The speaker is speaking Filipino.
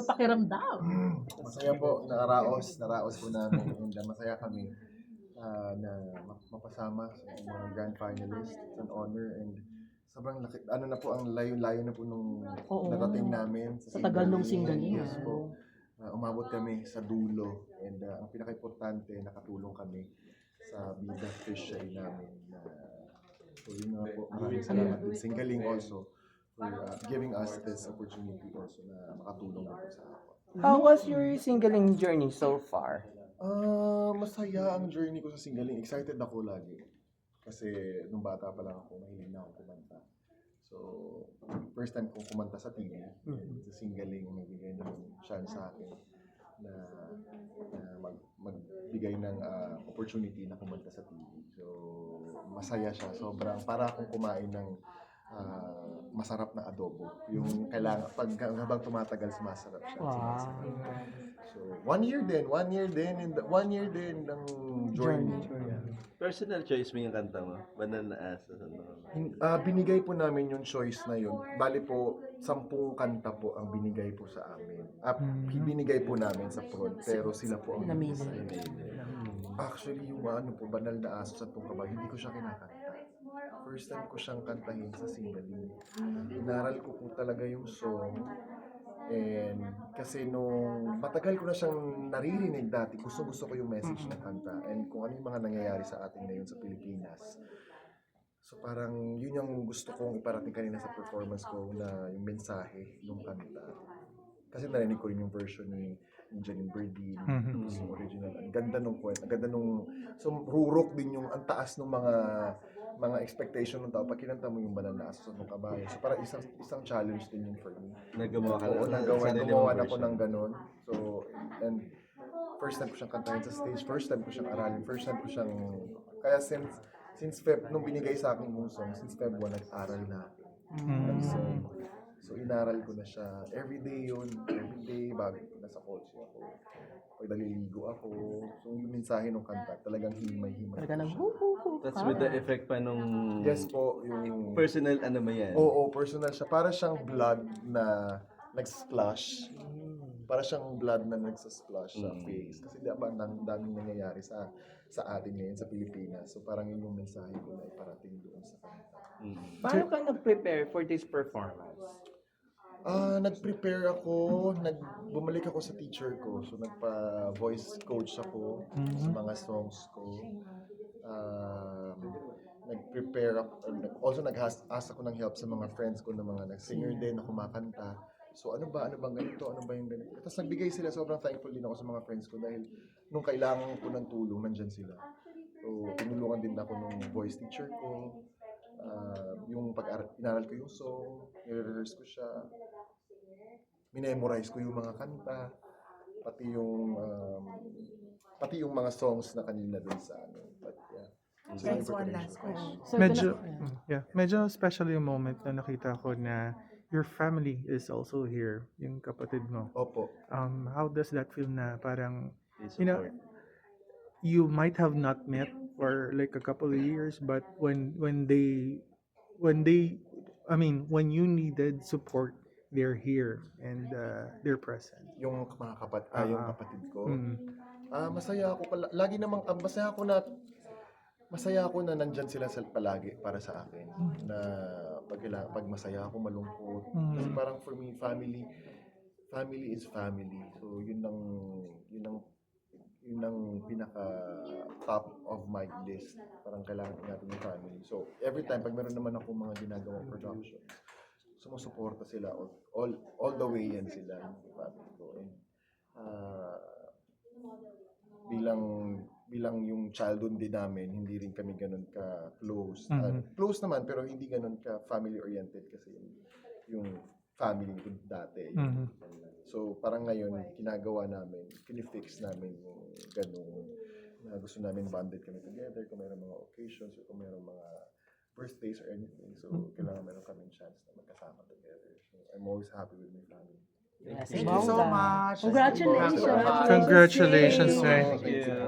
pakiramdam? Masaya po, naraos po namin and masaya kami na mapasama sa mga grand finalists. It's an honor and sobrang laki, ano na po, ang layo-layo na po nung Oo. narating namin Sa tagal nung singgaling. Yes po. Umabot kami sa dulo and ang pinaka-importante, nakatulong kami sa Bida Fish Eye namin. So yun nga po, maraming salamat din Singgaling also for giving us this opportunity also na makatulong po sa ako. How was your singling journey so far? Masaya ang journey ko sa Singgaling. Excited ako lagi. Kasi nung bata pa lang ako, mahilig na ako kumanta. So, first time kong kumanta sa TV, sa Singgaling, nagbigay ng chance sa akin na magbigay ng opportunity na kumanta sa TV. So, masaya siya. Sobrang para akong kumain ng masarap na adobo. Yung kailangan, pag habang tumatagal, sumasarap siya. So, 1 year din ng journey. Personal choice mo yung kanta mo? Banal na Asa? Binigay po namin yung choice na yun. Bali po, 10 kanta po ang binigay po sa amin. Binigay po namin sa prod, pero sila po ang Namili. Actually, yung Banal na Aso sa Tungkabay, hindi ko siya kinakanta. First time ko siyang kantahin sa Singgaling. Inaral ko po talaga yung song. And kasi nung matagal ko na siyang naririnig dati, gusto ko yung message ng kanta and kung ano yung mga nangyayari sa atin ngayon sa Pilipinas. So parang yun yung gusto kong iparating kanina sa performance ko na yung mensahe ng kanta. Kasi narinig ko rin yung version ni Janine Berdin, tapos yung original. Ang ganda nung kwento, ang ganda nung, so rurok din yung, ang taas ng mga expectation ng tao pag kinanta mo yung Banal na Aso sa Tungkabay. So parang isang challenge din yun for me. Nagawa ka Gumawa na ako ng ganun. So, and first time ko siyang kantahin sa stage, first time ko siyang aralin, first time ko siyang, kaya since Feb, nung binigay sa akin yung song, since Feb 1, nag-aral na ako ng song. So, inaral ko na siya. Everyday yun. Everyday, bago nasa kotse ako. Pag naliligo ako. So, yung mensahe ng kanta, talagang himay-himay. Talaga lang, That's with the effect pa nung... Yes po, yung... Personal ano ba yan? Oo, personal siya. Para siyang blood na nag-splash. Para siyang blood na nagsasplash sa face. Kasi diba, ang daming nangyayari sa atin ngayon sa Pilipinas. So, parang yun yung mensahe ko na iparating doon sa kanta. Paano ka nag-prepare for this performance? Nag-prepare ako, bumalik ako sa teacher ko. So, nagpa-voice coach ako sa mga songs ko. Nag-prepare ako, also nag-ask ako ng help sa mga friends ko na mga nag-singer din na kumakanta. So, ano bang ganito? Ano ba yung ganito? Tapos nagbigay sila, sobrang thankful din ako sa mga friends ko dahil nung kailangan ko ng tulong, nandyan sila. So, tinulungan din ako ng voice teacher ko. Yung inaral ko yung song, nire-rehearse ko siya, minemorize ko yung mga kanta, pati yung mga songs na kanina dun sa ano. But yeah. So, Guys, one last question. Medyo special yung moment na nakita ko na your family is also here, yung kapatid mo. Opo. How does that feel na parang, you know, you might have not met for like a couple of years, but when you needed support, they're here and they're present. Yung mga kapatid ko. Masaya ako lagi namang masaya ako na nandyan sila palagi para sa akin. Na pag masaya ako, malungkot. Kasi parang for me, family is family. So yun ang pinaka top of my list. Parang kailangan natin yung family. So every time pag meron naman ako mga ginagawang production, sumusuporta sila all the way yan sila yung family ko. And bilang yung childhood din namin, hindi rin kami ganun ka close. Close naman pero hindi ganun ka family oriented kasi yung family ko dati. So parang ngayon ginagawa namin, kinifix namin yung ganung na gusto namin bonded kami together kung mayroong mga occasions or kung mayroong mga birthdays or anything. So kailangan meron kaming chance na magkasama together. So I'm always happy with my family. Thank you so much. Congratulations. Congratulations, sir. Thank you.